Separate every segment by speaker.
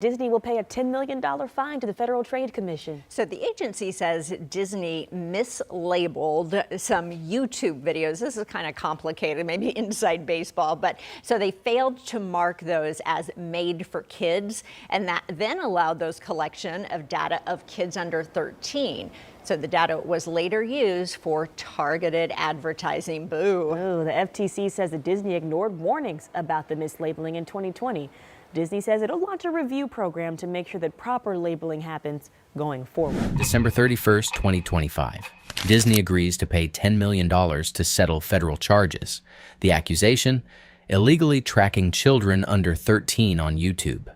Speaker 1: Disney will pay a $10 million fine to the Federal Trade Commission.
Speaker 2: So the agency says Disney mislabeled some YouTube videos. This is kind of complicated, maybe inside baseball, but so they failed to mark those as made for kids, and that then allowed those collection of data of kids under 13. So the data was later used for targeted advertising. Boo.
Speaker 1: Oh, the FTC says that Disney ignored warnings about the mislabeling in 2020. Disney says it'll launch a review program to make sure that proper labeling happens going forward.
Speaker 3: December 31st, 2025. Disney agrees to pay $10 million to settle federal charges. The accusation? Illegally tracking children under 13 on YouTube,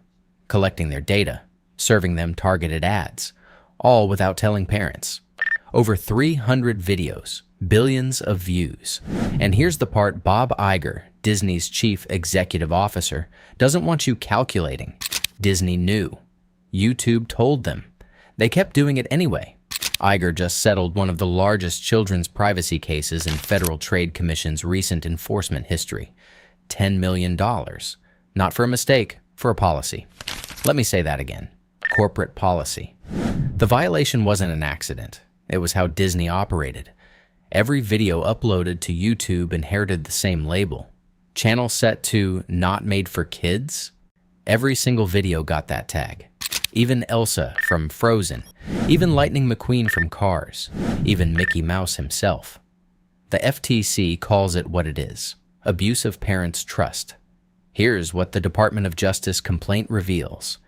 Speaker 3: collecting their data, serving them targeted ads, all without telling parents. Over 300 videos, billions of views. And here's the part Bob Iger, Disney's chief executive officer, doesn't want you calculating. Disney knew. YouTube told them. They kept doing it anyway. Iger just settled one of the largest children's privacy cases in Federal Trade Commission's recent enforcement history. $10 million. Not for a mistake, for a policy. Let me say that again. Corporate policy. The violation wasn't an accident. It was how Disney operated. Every video uploaded to YouTube inherited the same label. Channel set to Not Made for Kids? Every single video got that tag. Even Elsa from Frozen. Even Lightning McQueen from Cars. Even Mickey Mouse himself. The FTC calls it what it is. Abuse of parents' trust. Here's what the Department of Justice complaint reveals.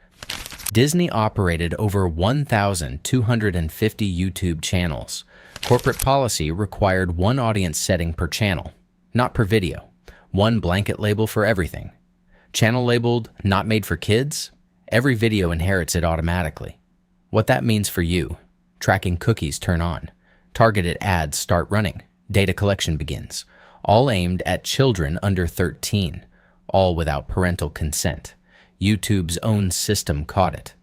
Speaker 3: Disney operated over 1,250 YouTube channels. Corporate policy required one audience setting per channel, not per video. One blanket label for everything. Channel labeled Not Made for Kids? Every video inherits it automatically. What that means for you: tracking cookies turn on, targeted ads start running, data collection begins, all aimed at children under 13, all without parental consent. YouTube's own system caught it.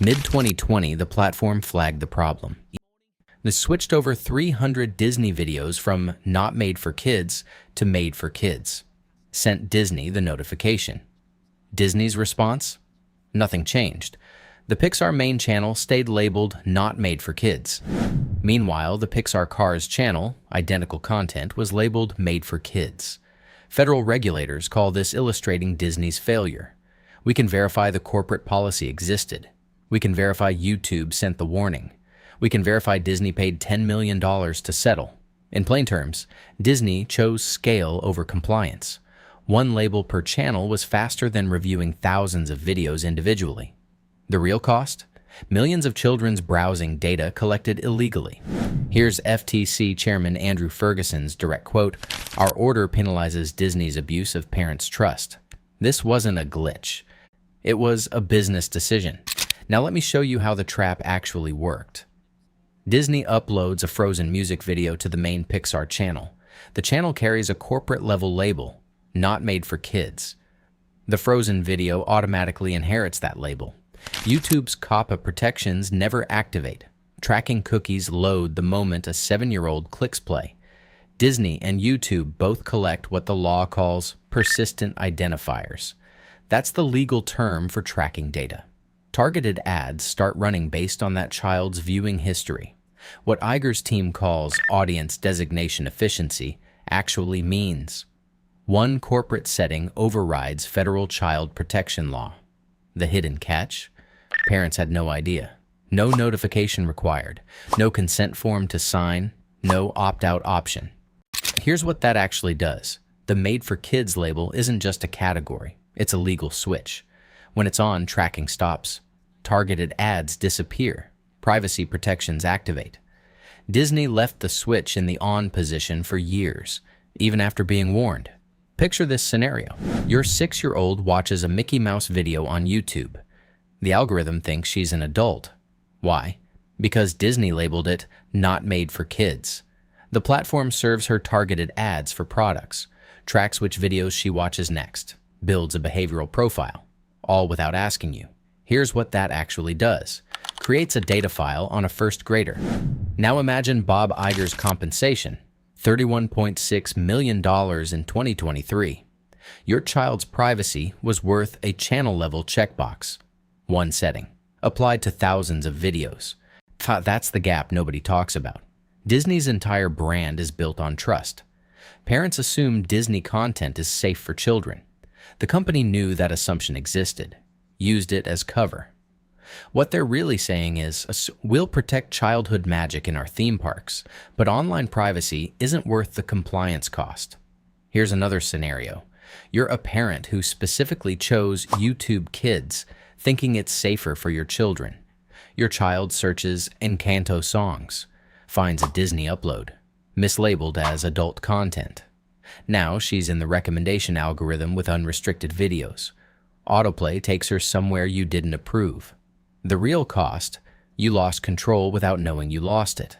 Speaker 3: Mid-2020, the platform flagged the problem. They switched over 300 Disney videos from Not Made for Kids to Made for Kids. Sent Disney the notification. Disney's response? Nothing changed. The Pixar main channel stayed labeled Not Made for Kids. Meanwhile, the Pixar Cars channel, identical content, was labeled Made for Kids. Federal regulators call this illustrating Disney's failure. We can verify the corporate policy existed. We can verify YouTube sent the warning. We can verify Disney paid $10 million to settle. In plain terms, Disney chose scale over compliance. One label per channel was faster than reviewing thousands of videos individually. The real cost? Millions of children's browsing data collected illegally. Here's FTC Chairman Andrew Ferguson's direct quote, "Our order penalizes Disney's abuse of parents' trust. This wasn't a glitch. It was a business decision." Now let me show you how the trap actually worked. Disney uploads a Frozen music video to the main Pixar channel. The channel carries a corporate-level label, Not Made for Kids. The Frozen video automatically inherits that label. YouTube's COPPA protections never activate. Tracking cookies load the moment a 7-year-old clicks play. Disney and YouTube both collect what the law calls persistent identifiers. That's the legal term for tracking data. Targeted ads start running based on that child's viewing history. What Iger's team calls audience designation efficiency actually means one corporate setting overrides federal child protection law. The hidden catch? Parents had no idea. No notification required. No consent form to sign. No opt-out option. Here's what that actually does. The Made for Kids label isn't just a category. It's a legal switch. When it's on, tracking stops. Targeted ads disappear. Privacy protections activate. Disney left the switch in the on position for years, even after being warned. Picture this scenario. Your 6-year-old watches a Mickey Mouse video on YouTube. The algorithm thinks she's an adult. Why? Because Disney labeled it Not Made for Kids. The platform serves her targeted ads for products, tracks which videos she watches next, builds a behavioral profile, all without asking you. Here's what that actually does. Creates a data file on a first grader. Now imagine Bob Iger's compensation, $31.6 million in 2023. Your child's privacy was worth a channel-level checkbox. One setting, applied to thousands of videos. That's the gap nobody talks about. Disney's entire brand is built on trust. Parents assume Disney content is safe for children. The company knew that assumption existed, used it as cover. What they're really saying is, we'll protect childhood magic in our theme parks, but online privacy isn't worth the compliance cost. Here's another scenario. You're a parent who specifically chose YouTube Kids, thinking it's safer for your children. Your child searches Encanto songs, finds a Disney upload, mislabeled as adult content. Now she's in the recommendation algorithm with unrestricted videos. Autoplay takes her somewhere you didn't approve. The real cost, you lost control without knowing you lost it.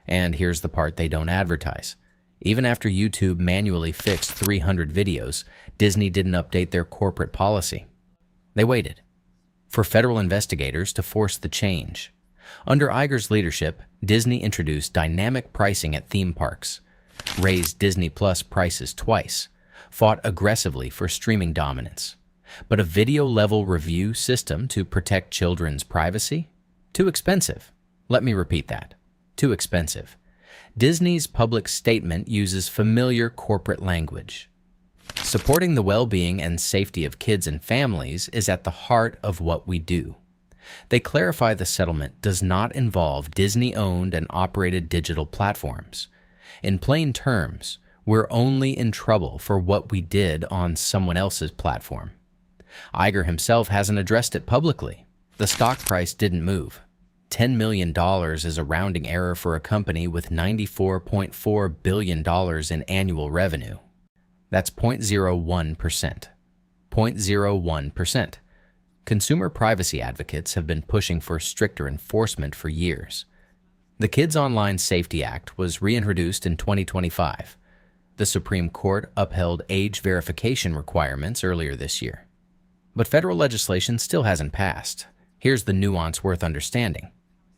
Speaker 3: And here's the part they don't advertise. Even after YouTube manually fixed 300 videos, Disney didn't update their corporate policy. They waited for federal investigators to force the change. Under Iger's leadership, Disney introduced dynamic pricing at theme parks, raised Disney Plus prices twice, fought aggressively for streaming dominance. But a video-level review system to protect children's privacy? Too expensive. Let me repeat that. Too expensive. Disney's public statement uses familiar corporate language. Supporting the well-being and safety of kids and families is at the heart of what we do. They clarify the settlement does not involve Disney-owned and operated digital platforms. In plain terms, we're only in trouble for what we did on someone else's platform. Iger himself hasn't addressed it publicly. The stock price didn't move. $10 million is a rounding error for a company with $94.4 billion in annual revenue. That's 0.01%. 0.01%. Consumer privacy advocates have been pushing for stricter enforcement for years. The Kids Online Safety Act was reintroduced in 2025. The Supreme Court upheld age verification requirements earlier this year. But federal legislation still hasn't passed. Here's the nuance worth understanding.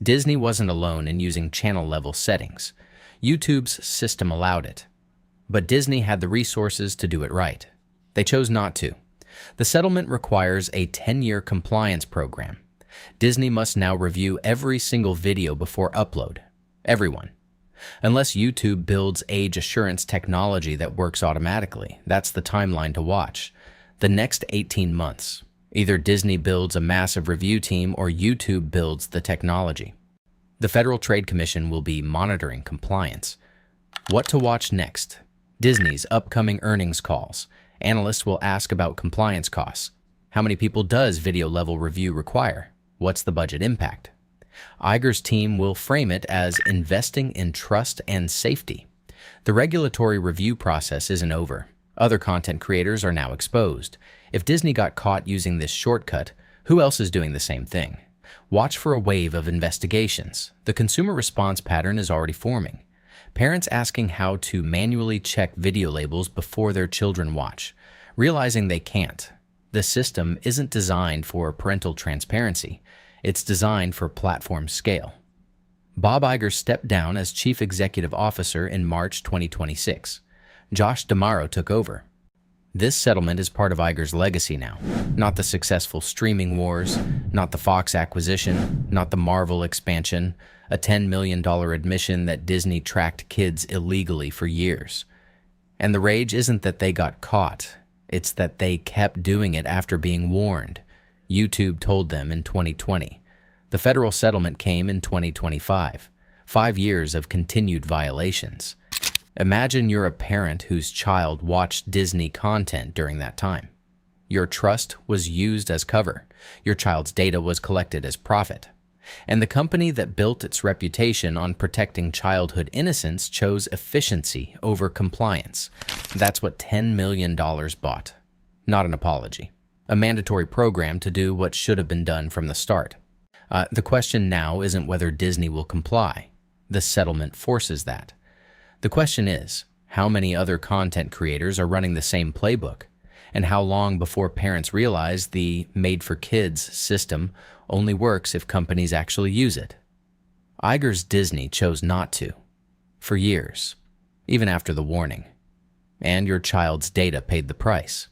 Speaker 3: Disney wasn't alone in using channel-level settings. YouTube's system allowed it. But Disney had the resources to do it right. They chose not to. The settlement requires a 10-year compliance program. Disney must now review every single video before upload. Everyone. Unless YouTube builds age assurance technology that works automatically, that's the timeline to watch. The next 18 months. Either Disney builds a massive review team or YouTube builds the technology. The Federal Trade Commission will be monitoring compliance. What to watch next? Disney's upcoming earnings calls. Analysts will ask about compliance costs. How many people does video-level review require? What's the budget impact? Iger's team will frame it as investing in trust and safety. The regulatory review process isn't over. Other content creators are now exposed. If Disney got caught using this shortcut, who else is doing the same thing? Watch for a wave of investigations. The consumer response pattern is already forming. Parents asking how to manually check video labels before their children watch, realizing they can't. The system isn't designed for parental transparency. It's designed for platform scale. Bob Iger stepped down as Chief Executive Officer in March 2026. Josh D'Amaro took over. This settlement is part of Iger's legacy now. Not the successful streaming wars, not the Fox acquisition, not the Marvel expansion, a $10 million admission that Disney tracked kids illegally for years. And the rage isn't that they got caught. It's that they kept doing it after being warned. YouTube told them in 2020. The federal settlement came in 2025. 5 years of continued violations. Imagine you're a parent whose child watched Disney content during that time. Your trust was used as cover. Your child's data was collected as profit. And the company that built its reputation on protecting childhood innocence chose efficiency over compliance. That's what $10 million bought. Not an apology. A mandatory program to do what should have been done from the start. The question now isn't whether Disney will comply. The settlement forces that. The question is, how many other content creators are running the same playbook? And how long before parents realize the made-for-kids system only works if companies actually use it? Iger's Disney chose not to. For years. Even after the warning. And your child's data paid the price.